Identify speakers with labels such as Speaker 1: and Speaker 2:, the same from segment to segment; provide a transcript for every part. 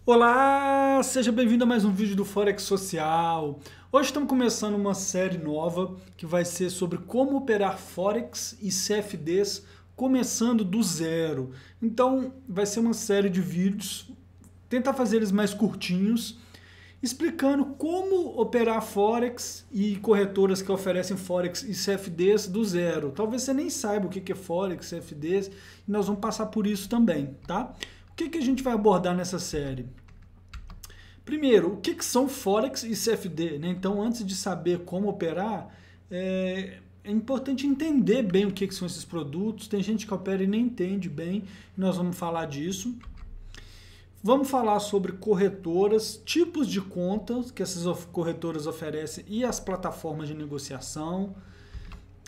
Speaker 1: Olá, seja bem-vindo a mais um vídeo do Forex Social. Hoje estamos começando uma série nova que vai ser sobre como operar Forex e CFDs começando do zero. Então vai ser uma série de vídeos, tentar fazer eles mais curtinhos, explicando como operar Forex e corretoras que oferecem Forex e CFDs do zero. Talvez você nem saiba o que é Forex, CFDs, e nós vamos passar por isso também, tá? O que a gente vai abordar nessa série? Primeiro, o que são Forex e CFD? Né? Então, antes de saber como operar, é importante entender bem o que são esses produtos. Tem gente que opera e nem entende bem, e nós vamos falar disso. Vamos falar sobre corretoras, tipos de contas que essas corretoras oferecem e as plataformas de negociação.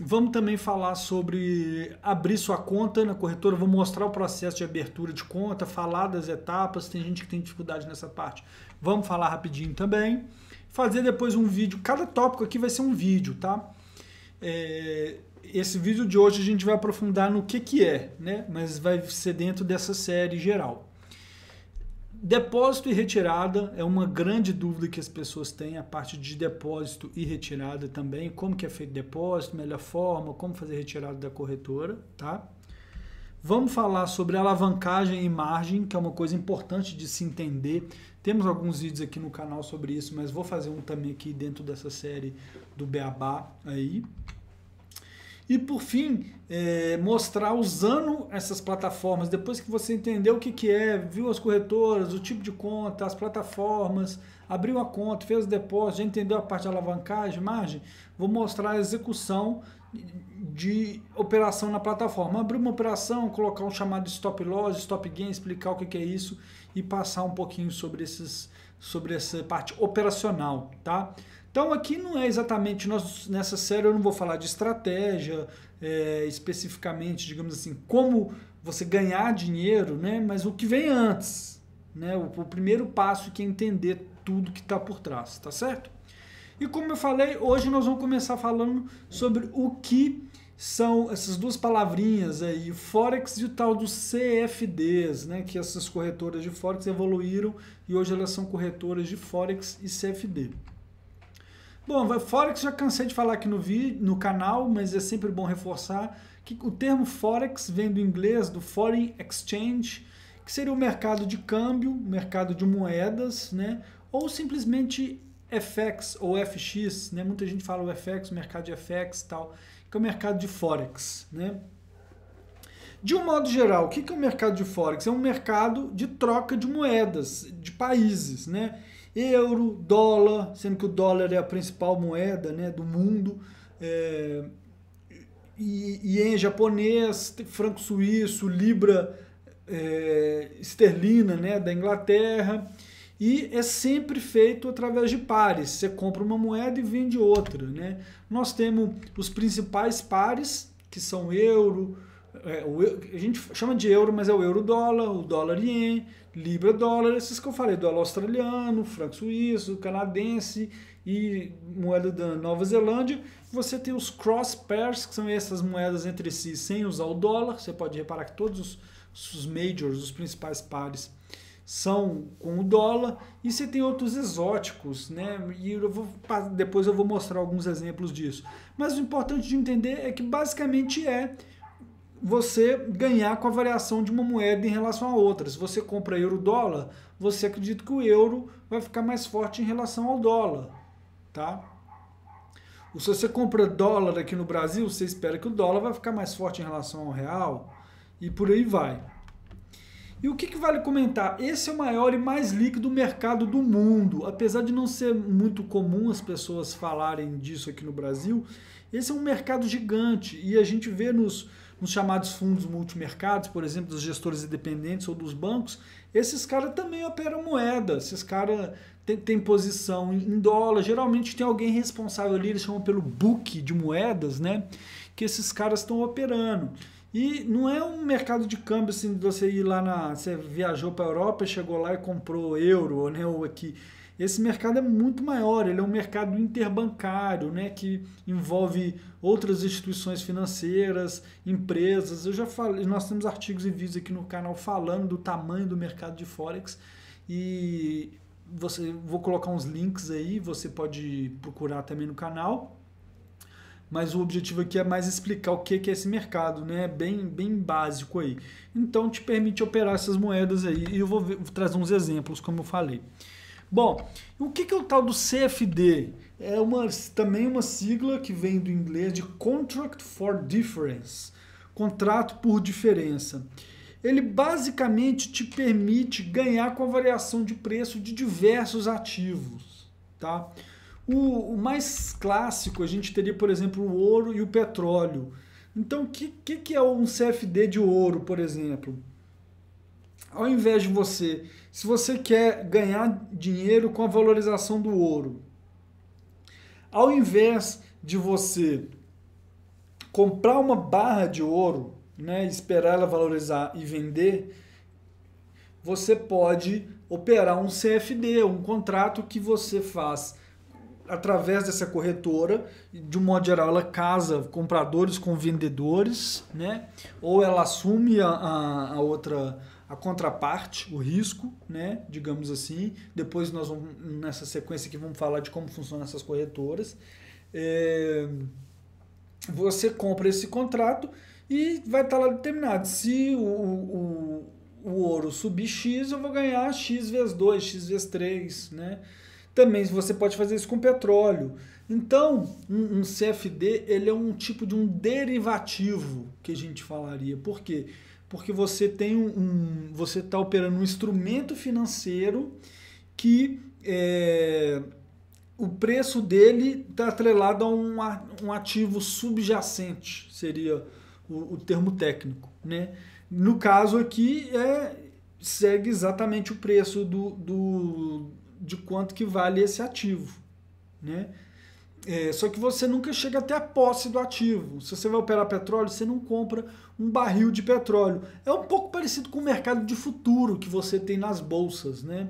Speaker 1: Vamos também falar sobre abrir sua conta na corretora, vou mostrar o processo de abertura de conta, falar das etapas, tem gente que tem dificuldade nessa parte. Vamos falar rapidinho também. Fazer depois um vídeo, cada tópico aqui vai ser um vídeo, tá? Esse vídeo de hoje a gente vai aprofundar no que é, né? Mas vai ser dentro dessa série geral. Depósito e retirada é uma grande dúvida que as pessoas têm, a parte de depósito e retirada também, como que é feito depósito, melhor forma, como fazer retirada da corretora, tá? Vamos falar sobre alavancagem e margem, que é uma coisa importante de se entender. Temos alguns vídeos aqui no canal sobre isso, mas vou fazer um também aqui dentro dessa série do Beabá aí. E por fim, mostrar usando essas plataformas, depois que você entendeu o que é, viu as corretoras, o tipo de conta, as plataformas, abriu a conta, fez o depósito, já entendeu a parte de alavancagem, margem, vou mostrar a execução de operação na plataforma. Abrir uma operação, colocar um chamado stop loss, stop gain, explicar o que é isso e passar um pouquinho sobre essa parte operacional, tá? Então aqui não é exatamente, nessa série eu não vou falar de estratégia, especificamente, digamos assim, como você ganhar dinheiro, né? Mas o que vem antes, né? O primeiro passo que é entender tudo que está por trás, tá certo? E como eu falei, hoje nós vamos começar falando sobre o que são essas duas palavrinhas aí, Forex e o tal dos CFDs, né? Que essas corretoras de Forex evoluíram e hoje elas são corretoras de Forex e CFD. Bom, Forex já cansei de falar aqui no canal, mas é sempre bom reforçar que o termo Forex vem do inglês, do Foreign Exchange, que seria o mercado de câmbio, mercado de moedas, né? Ou simplesmente FX ou FX, né? Muita gente fala o FX, o mercado de FX e tal, que é o mercado de Forex, né? De um modo geral, o que é o mercado de Forex? É um mercado de troca de moedas, de países, né? Euro, dólar, sendo que o dólar é a principal moeda, né, do mundo, ien japonês, franco suíço, libra esterlina, né, da Inglaterra, e é sempre feito através de pares. Você compra uma moeda e vende outra, né? Nós temos os principais pares, que são euro, a gente chama de euro, mas é o euro-dólar, o dólar-ien, libra-dólar, esses que eu falei, dólar australiano, franco suíço, canadense e moeda da Nova Zelândia. Você tem os cross pairs, que são essas moedas entre si sem usar o dólar. Você pode reparar que todos os majors, os principais pares, são com o dólar. E você tem outros exóticos, né? E depois eu vou mostrar alguns exemplos disso. Mas o importante de entender é que basicamente você ganhar com a variação de uma moeda em relação a outra. Se você compra euro-dólar, você acredita que o euro vai ficar mais forte em relação ao dólar, tá? Ou se você compra dólar aqui no Brasil, você espera que o dólar vai ficar mais forte em relação ao real e por aí vai. E o que vale comentar? Esse é o maior e mais líquido mercado do mundo. Apesar de não ser muito comum as pessoas falarem disso aqui no Brasil, esse é um mercado gigante e a gente vê nos chamados fundos multimercados, por exemplo, dos gestores independentes ou dos bancos, esses caras também operam moeda, esses caras têm posição em dólar, geralmente tem alguém responsável ali, eles chamam pelo book de moedas, né, que esses caras estão operando. E não é um mercado de câmbio assim, de você ir lá, você viajou para a Europa, chegou lá e comprou euro, né, ou aqui. Esse mercado é muito maior, ele é um mercado interbancário, né, que envolve outras instituições financeiras, empresas. Eu já falei, nós temos artigos e vídeos aqui no canal falando do tamanho do mercado de Forex e vou colocar uns links aí, você pode procurar também no canal. Mas o objetivo aqui é mais explicar o que é esse mercado, né? Bem básico aí. Então, te permite operar essas moedas aí. E eu vou trazer uns exemplos, como eu falei. Bom, o que é o tal do CFD? É também uma sigla que vem do inglês de Contract for Difference. Contrato por diferença. Ele basicamente te permite ganhar com a variação de preço de diversos ativos, tá? O mais clássico, a gente teria, por exemplo, o ouro e o petróleo. Então, o que é um CFD de ouro, por exemplo? Ao invés de se você quer ganhar dinheiro com a valorização do ouro, ao invés de você comprar uma barra de ouro, né, esperar ela valorizar e vender, você pode operar um CFD, um contrato que você faz através dessa corretora. De um modo geral, ela casa compradores com vendedores, né? Ou ela assume a contraparte, o risco, né? Digamos assim. Depois nós vamos, nessa sequência aqui, vamos falar de como funcionam essas corretoras. Você compra esse contrato e vai estar lá determinado. Se o ouro subir X, eu vou ganhar X vezes 2, X vezes 3, né? Também você pode fazer isso com petróleo. Então, um CFD ele é um tipo de um derivativo que a gente falaria. Por quê? Porque você tem você está operando um instrumento financeiro que o preço dele está atrelado a um ativo subjacente, seria o termo técnico, né? No caso aqui, segue exatamente o preço de quanto que vale esse ativo, né? Só que você nunca chega até a posse do ativo. Se você vai operar petróleo, você não compra um barril de petróleo. É um pouco parecido com o mercado de futuro que você tem nas bolsas, né?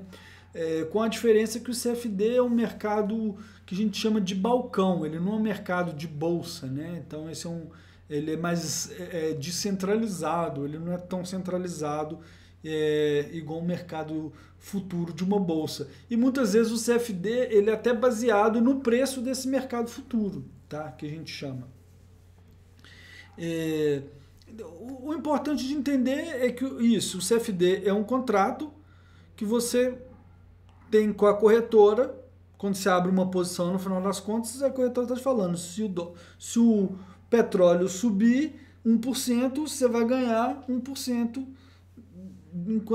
Speaker 1: Com a diferença que o CFD é um mercado que a gente chama de balcão, ele não é um mercado de bolsa, né? Então ele é mais descentralizado, ele não é tão centralizado igual o mercado futuro de uma bolsa. E muitas vezes o CFD ele é até baseado no preço desse mercado futuro, tá? Que a gente chama. O importante de entender é que o CFD é um contrato que você tem com a corretora. Quando você abre uma posição, no final das contas, a corretora está te falando, se o petróleo subir 1%, você vai ganhar 1%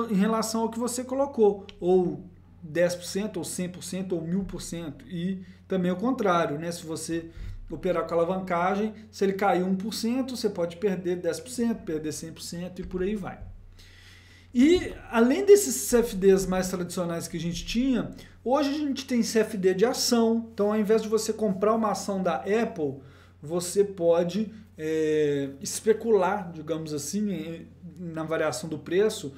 Speaker 1: em relação ao que você colocou, ou 10%, ou 100%, ou 1000%, e também o contrário, né? Se você operar com alavancagem, se ele cair 1%, você pode perder 10%, perder 100% e por aí vai. E além desses CFDs mais tradicionais que a gente tinha, hoje a gente tem CFD de ação. Então, ao invés de você comprar uma ação da Apple, você pode especular, digamos assim, na variação do preço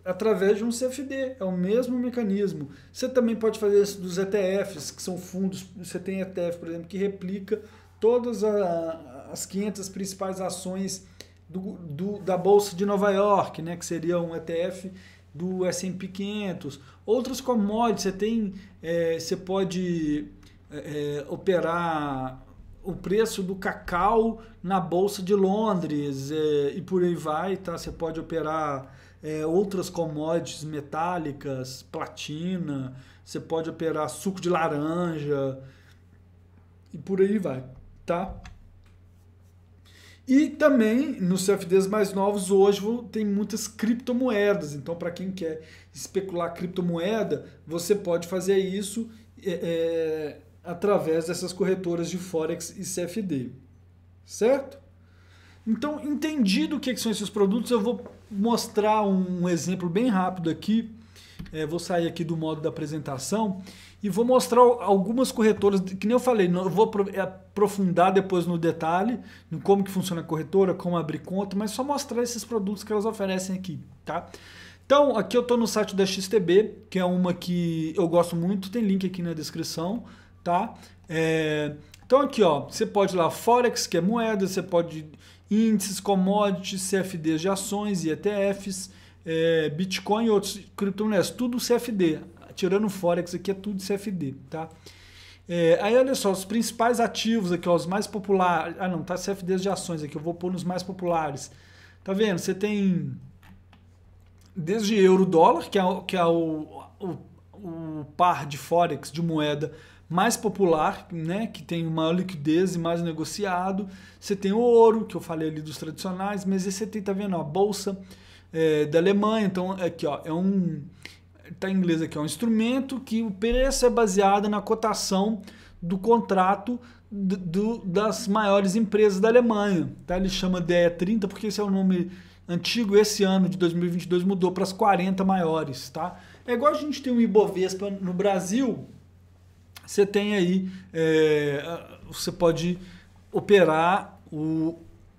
Speaker 1: através de um CFD. É o mesmo mecanismo. Você também pode fazer isso dos ETFs, que são fundos. Você tem ETF, por exemplo, que replica todas as 500 principais ações da Bolsa de Nova York, né, que seria um ETF do S&P 500. Outros commodities, você pode operar o preço do cacau na Bolsa de Londres e por aí vai, tá? Você pode operar outras commodities metálicas, platina, você pode operar suco de laranja e por aí vai, tá? E também, nos CFDs mais novos, hoje tem muitas criptomoedas. Então, para quem quer especular criptomoeda, você pode fazer isso através dessas corretoras de Forex e CFD. Certo? Então, entendido o que são esses produtos, eu vou mostrar um exemplo bem rápido aqui. Vou sair aqui do modo da apresentação e vou mostrar algumas corretoras, que nem eu falei, eu vou aprofundar depois no detalhe, em como que funciona a corretora, como abrir conta, mas só mostrar esses produtos que elas oferecem aqui, tá? Então, aqui eu estou no site da XTB, que é uma que eu gosto muito, tem link aqui na descrição, tá? Então aqui, ó, você pode ir lá, Forex, que é moeda, você pode índices, commodities, CFDs de ações e ETFs, Bitcoin e outros criptomoedas, tudo CFD. Tirando o Forex aqui, é tudo CFD, tá? Aí olha só, os principais ativos aqui, ó, os mais populares. Ah não, tá CFDs de ações aqui, eu vou pôr nos mais populares. Tá vendo? Você tem desde euro-dólar, que é o par de Forex, de moeda mais popular, né, que tem maior liquidez e mais negociado. Você tem o ouro, que eu falei ali dos tradicionais, mas esse você tem, tá vendo, ó, a bolsa da Alemanha. Então aqui, ó, tá em inglês aqui, é um instrumento que o preço é baseado na cotação do contrato das maiores empresas da Alemanha, tá? Ele chama DE30 porque esse é o nome antigo. Esse ano de 2022 mudou para as 40 maiores, tá? É igual a gente tem o Ibovespa no Brasil. Você tem aí, você pode operar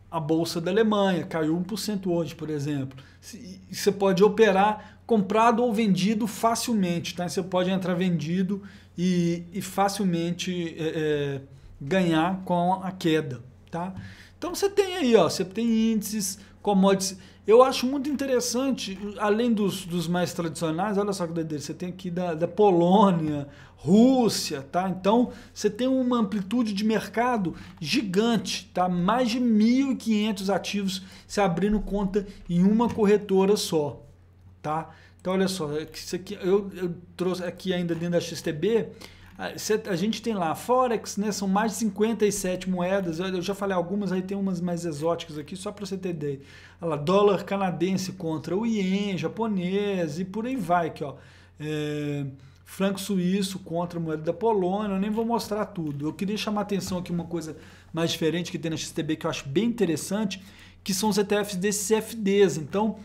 Speaker 1: a Bolsa da Alemanha, caiu 1% hoje, por exemplo. Você pode operar comprado ou vendido facilmente, tá? Você pode entrar vendido e facilmente ganhar com a queda, tá? Então você tem aí, ó, você tem índices, commodities. Eu acho muito interessante, além dos mais tradicionais, olha só que doideira, você tem aqui da Polônia, Rússia, tá? Então você tem uma amplitude de mercado gigante, tá? Mais de 1.500 ativos se abrindo conta em uma corretora só, tá? Então olha só, isso aqui, eu trouxe aqui ainda dentro da XTB. A gente tem lá Forex, né? São mais de 57 moedas. Eu já falei algumas, aí tem umas mais exóticas aqui, só para você ter ideia. Olha lá, dólar canadense contra o iene japonês e por aí vai. Aqui, ó. Franco suíço contra a moeda da Polônia. Eu nem vou mostrar tudo. Eu queria chamar a atenção aqui uma coisa mais diferente que tem na XTB, que eu acho bem interessante, que são os ETFs desses CFDs. Então,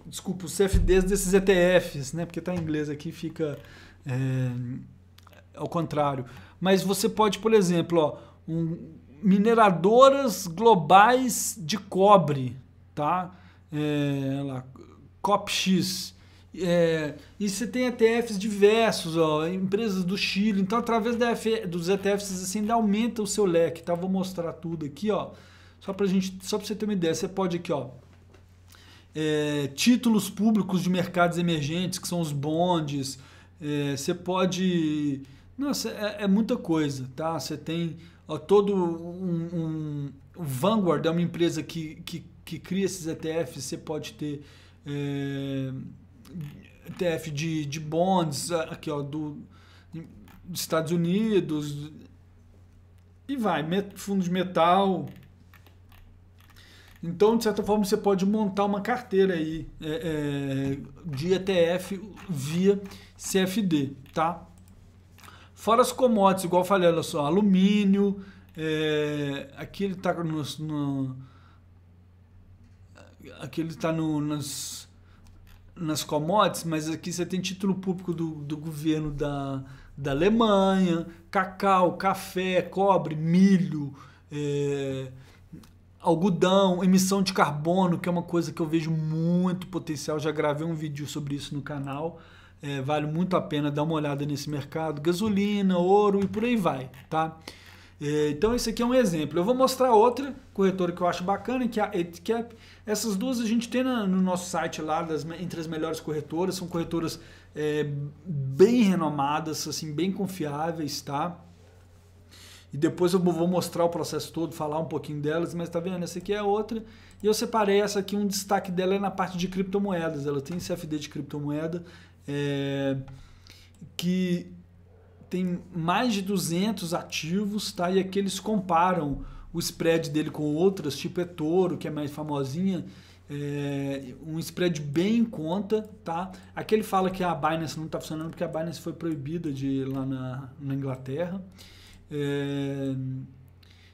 Speaker 1: desculpa, os CFDs desses ETFs, né? Porque está em inglês aqui, fica ao contrário. Mas você pode, por exemplo, ó, mineradoras globais de cobre, tá? Lá, COPX. E você tem ETFs diversos, ó, empresas do Chile. Então, através dos ETFs, assim, ainda aumenta o seu leque, tá? Vou mostrar tudo aqui, ó, só para você ter uma ideia. Você pode aqui, ó, títulos públicos de mercados emergentes, que são os bonds. Você pode... Nossa, é muita coisa, tá? Você tem todo o Vanguard, é uma empresa que cria esses ETFs. Você pode ter ETF de bonds aqui, ó, dos Estados Unidos, e vai, fundo de metal. Então, de certa forma, você pode montar uma carteira aí de ETF via CFD, tá? Fora as commodities, igual eu falei, olha só, alumínio, aqui ele está aqui ele está nas commodities, mas aqui você tem título público do governo da Alemanha, cacau, café, cobre, milho, algodão, emissão de carbono, que é uma coisa que eu vejo muito potencial. Já gravei um vídeo sobre isso no canal. Vale muito a pena dar uma olhada nesse mercado. Gasolina, ouro e por aí vai, tá? Então esse aqui é um exemplo. Eu vou mostrar outra corretora que eu acho bacana, que é a ETCAP. Essas duas a gente tem no nosso site lá, entre as melhores corretoras. São corretoras bem renomadas, assim, bem confiáveis, tá? E depois eu vou mostrar o processo todo, falar um pouquinho delas, mas tá vendo? Essa aqui é outra. E eu separei essa aqui, um destaque dela é na parte de criptomoedas. Ela tem CFD de criptomoeda, que tem mais de 200 ativos, tá? E aqui eles comparam o spread dele com outras, tipo eToro, que é mais famosinha, um spread bem em conta, tá? Aqui ele fala que a Binance não está funcionando porque a Binance foi proibida lá na Inglaterra.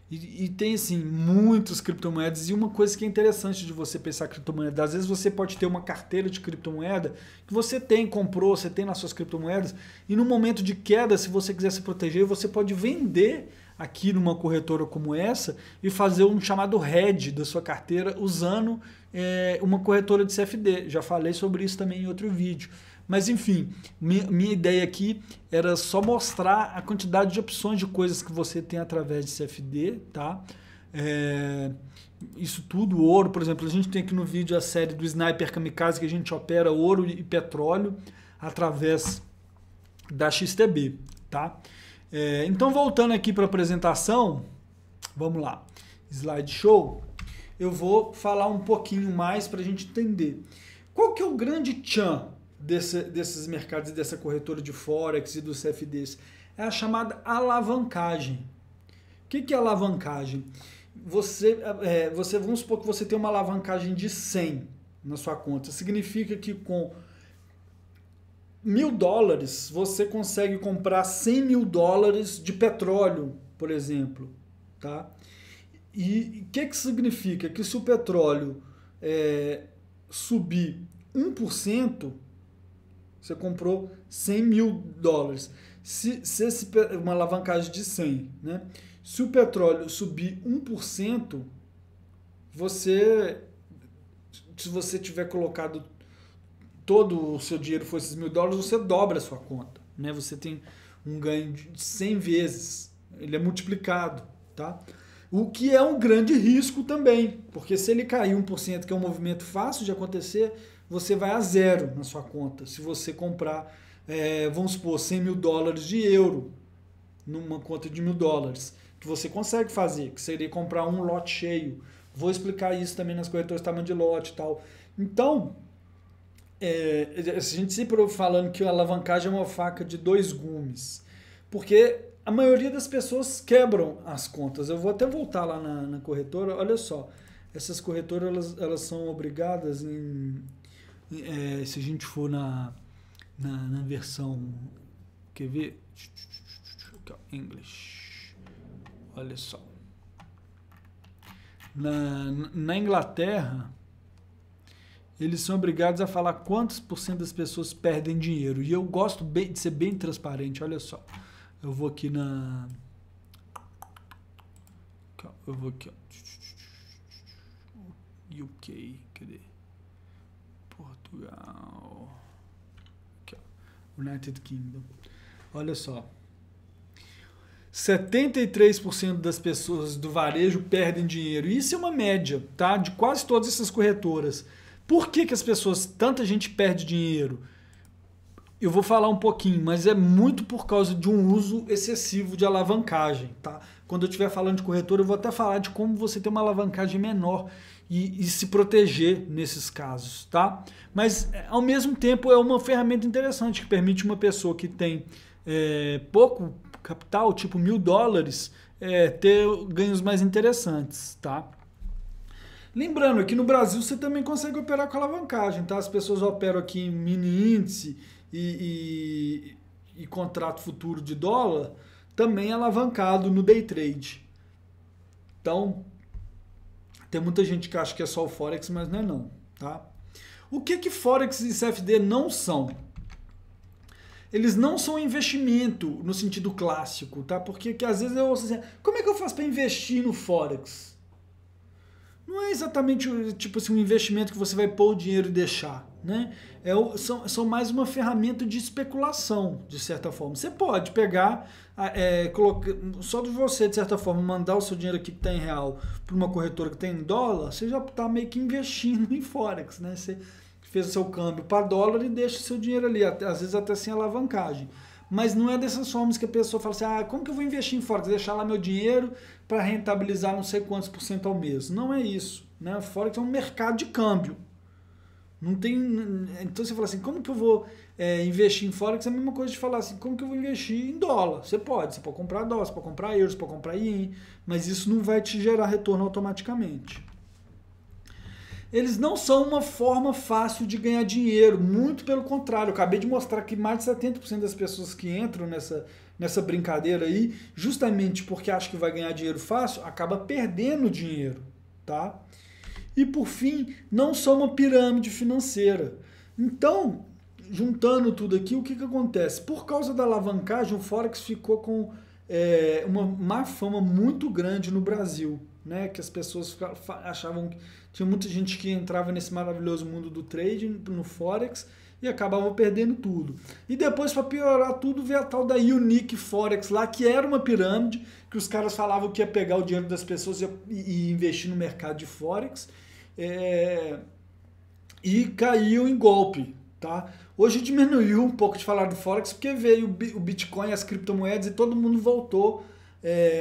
Speaker 1: E tem assim muitas criptomoedas. E uma coisa que é interessante de você pensar criptomoeda, às vezes você pode ter uma carteira de criptomoeda que você comprou, você tem nas suas criptomoedas, e no momento de queda, se você quiser se proteger, você pode vender aqui numa corretora como essa e fazer um chamado hedge da sua carteira usando uma corretora de CFD. Já falei sobre isso também em outro vídeo. Mas enfim, minha ideia aqui era só mostrar a quantidade de opções de coisas que você tem através de CFD, tá? Isso tudo, ouro, por exemplo, a gente tem aqui no vídeo a série do Sniper Kamikaze, que a gente opera ouro e petróleo através da XTB, tá? Então, voltando aqui para a apresentação, vamos lá, slideshow, eu vou falar um pouquinho mais para a gente entender. Qual que é o grande tchan desses mercados e dessa corretora de Forex e dos CFDs? É a chamada alavancagem. O que é alavancagem? Vamos supor que você tem uma alavancagem de 100 na sua conta. Significa que com $1.000 você consegue comprar $100.000 de petróleo, por exemplo. Tá? E o que significa? Que se o petróleo subir 1%, você comprou $100.000. Se uma alavancagem de 100, né? Se o petróleo subir 1%, se você tiver colocado todo o seu dinheiro for esses $1.000, você dobra a sua conta, né? Você tem um ganho de 100 vezes, ele é multiplicado, tá? O que é um grande risco também, porque se ele cair 1%, que é um movimento fácil de acontecer, você vai a zero na sua conta. Se você comprar, vamos supor, $100.000 de euro numa conta de $1.000, que você consegue fazer, que seria comprar um lote cheio. Vou explicar isso também nas corretoras de tamanho de lote e tal. Então, a gente sempre ouve falando que a alavancagem é uma faca de 2 gumes, porque a maioria das pessoas quebram as contas. Eu vou até voltar lá na corretora, olha só, essas corretoras elas são obrigadas se a gente for na versão, quer ver? English. Olha só. Na Inglaterra, eles são obrigados a falar quantos por cento das pessoas perdem dinheiro. E eu gosto de ser bem transparente. Olha só. Eu vou aqui Eu vou aqui, ó. UK. Cadê? Portugal. Aqui, ó. United Kingdom. Olha só. 73% das pessoas do varejo perdem dinheiro. Isso é uma média, tá? De quase todas essas corretoras. Por que as pessoas, tanta gente perde dinheiro? Eu vou falar um pouquinho, mas é muito por causa de um uso excessivo de alavancagem, tá? Quando eu estiver falando de corretora, eu vou até falar de como você ter uma alavancagem menor e se proteger nesses casos, tá? Mas, ao mesmo tempo, é uma ferramenta interessante que permite uma pessoa que tem pouco capital, tipo $1.000, ter ganhos mais interessantes, tá? Lembrando, aqui no Brasil você também consegue operar com alavancagem, tá? As pessoas operam aqui em mini índice e contrato futuro de dólar, também alavancado no day trade. Então, tem muita gente que acha que é só o Forex, mas não é não, tá? O que Forex e CFD não são? Eles não são investimento no sentido clássico, tá? Porque que às vezes eu ouço assim, como é que eu faço para investir no Forex? Não é exatamente tipo assim, um investimento que você vai pôr o dinheiro e deixar, né? São mais uma ferramenta de especulação, de certa forma. Você pode pegar, só de você, de certa forma, mandar o seu dinheiro aqui que está em real para uma corretora que tem em dólar, você já está meio que investindo em Forex, né? Você fez o seu câmbio para dólar e deixa o seu dinheiro ali, às vezes até sem alavancagem. Mas não é dessas formas que a pessoa fala assim, como que eu vou investir em Forex? Deixar lá meu dinheiro para rentabilizar não sei quantos por cento ao mês. Não é isso, né? Forex é um mercado de câmbio. Não tem. Então você fala assim, como que eu vou investir em Forex? É a mesma coisa de falar assim, como que eu vou investir em dólar? Você pode comprar dólar, você pode comprar euros, você pode comprar ien, mas isso não vai te gerar retorno automaticamente. Eles não são uma forma fácil de ganhar dinheiro, muito pelo contrário. Eu acabei de mostrar que mais de 70% das pessoas que entram nessa brincadeira aí, justamente porque acham que vai ganhar dinheiro fácil, acaba perdendo dinheiro, tá? E por fim, não são uma pirâmide financeira. Então, juntando tudo aqui, o que acontece? Por causa da alavancagem, o Forex ficou com uma má fama muito grande no Brasil, né? Que as pessoas achavam que tinha muita gente que entrava nesse maravilhoso mundo do trading, no Forex, e acabavam perdendo tudo. E depois, para piorar tudo, veio a tal da Unique Forex lá, que era uma pirâmide, que os caras falavam que ia pegar o dinheiro das pessoas e investir no mercado de Forex, e caiu em golpe, tá? Hoje diminuiu um pouco de falar do Forex, porque veio o Bitcoin, as criptomoedas, e todo mundo voltou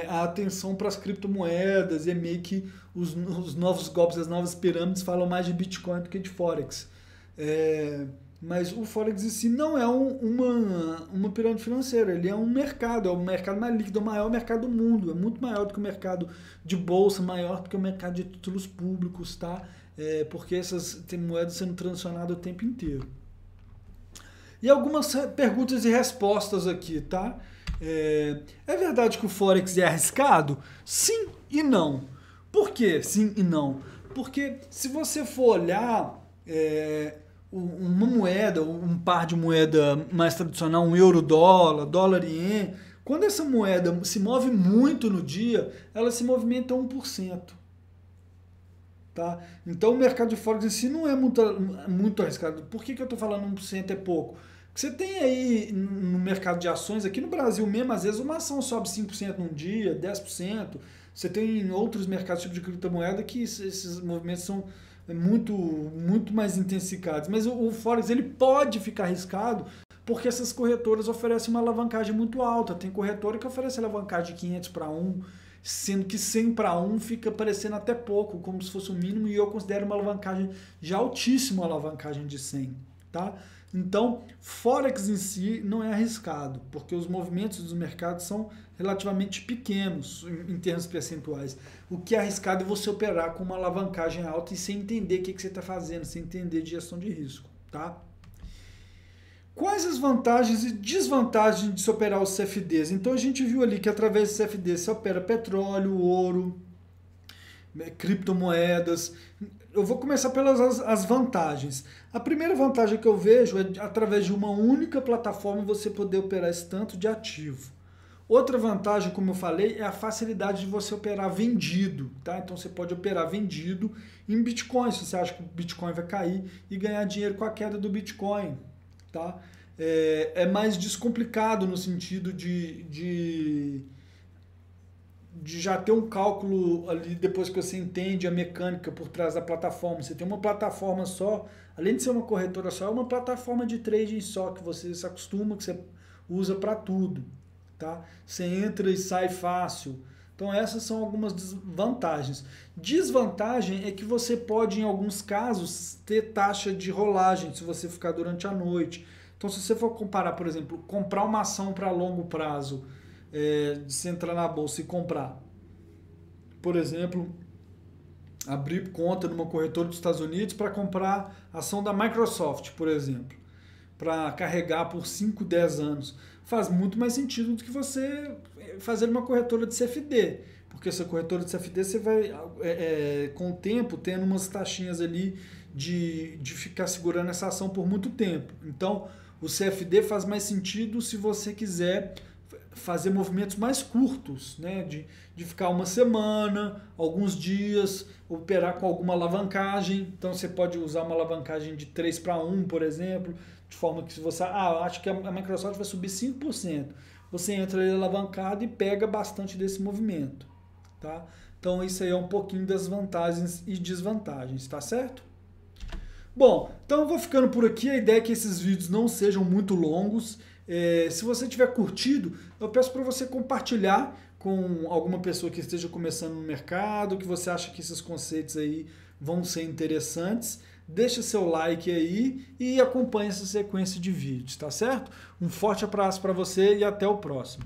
Speaker 1: a atenção para as criptomoedas, e é meio que os novos golpes, as novas pirâmides falam mais de Bitcoin do que de Forex. Mas o Forex em si não é uma pirâmide financeira, ele é um mercado mais líquido, é o maior mercado do mundo, é muito maior do que o mercado de bolsa, maior do que o mercado de títulos públicos, tá? Porque tem moedas sendo transacionadas o tempo inteiro. E algumas perguntas e respostas aqui, tá? É verdade que o Forex é arriscado? Sim e não. Por que sim e não? Porque se você for olhar uma moeda, um par de moeda mais tradicional, um euro-dólar, dólar-iene, quando essa moeda se move muito no dia, ela se movimenta 1%. Tá? Então o mercado de Forex em si não é muito arriscado. Por que eu estou falando 1% é pouco? Você tem aí no mercado de ações, aqui no Brasil mesmo, às vezes uma ação sobe 5% num dia, 10%. Você tem em outros mercados tipo de criptomoeda que esses movimentos são muito mais intensificados. Mas o Forex ele pode ficar arriscado porque essas corretoras oferecem uma alavancagem muito alta. Tem corretora que oferece alavancagem de 500 para 1, sendo que 100 para 1 fica parecendo até pouco, como se fosse o mínimo, e eu considero uma alavancagem já altíssima, a alavancagem de 100. Tá? Então, Forex em si não é arriscado, porque os movimentos dos mercados são relativamente pequenos em termos percentuais. O que é arriscado é você operar com uma alavancagem alta e sem entender o que você está fazendo, sem entender de gestão de risco. Tá? Quais as vantagens e desvantagens de se operar os CFDs? Então, a gente viu ali que através do CFD se opera petróleo, ouro, criptomoedas. Eu vou começar pelas as vantagens. A primeira vantagem que eu vejo é através de uma única plataforma você poder operar esse tanto de ativo. Outra vantagem, como eu falei, é a facilidade de você operar vendido. Tá? Então você pode operar vendido em Bitcoin, se você acha que o Bitcoin vai cair, e ganhar dinheiro com a queda do Bitcoin. Tá? É mais descomplicado no sentido de já ter um cálculo ali depois que você entende a mecânica por trás da plataforma. Você tem uma plataforma só, além de ser uma corretora só, é uma plataforma de trading só, que você se acostuma, que você usa para tudo. Tá? Você entra e sai fácil. Então essas são algumas vantagens. Desvantagem é que você pode, em alguns casos, ter taxa de rolagem se você ficar durante a noite. Então se você for comparar, por exemplo, comprar uma ação para longo prazo, você entrar na bolsa e comprar, por exemplo, abrir conta numa corretora dos Estados Unidos para comprar ação da Microsoft, por exemplo, para carregar por 5, 10 anos. Faz muito mais sentido do que você fazer uma corretora de CFD, porque essa corretora de CFD você vai, com o tempo, tendo umas taxinhas ali de ficar segurando essa ação por muito tempo. Então, o CFD faz mais sentido se você quiser fazer movimentos mais curtos, né? de ficar uma semana, alguns dias, operar com alguma alavancagem. Então você pode usar uma alavancagem de 3 para 1, por exemplo, de forma que se você acha que a Microsoft vai subir 5%, você entra ali alavancado e pega bastante desse movimento. Tá? Então isso aí é um pouquinho das vantagens e desvantagens, tá certo? Bom, então eu vou ficando por aqui. A ideia é que esses vídeos não sejam muito longos. Se você tiver curtido, eu peço para você compartilhar com alguma pessoa que esteja começando no mercado, que você acha que esses conceitos aí vão ser interessantes. Deixa seu like aí e acompanhe essa sequência de vídeos, tá certo? Um forte abraço para você e até o próximo.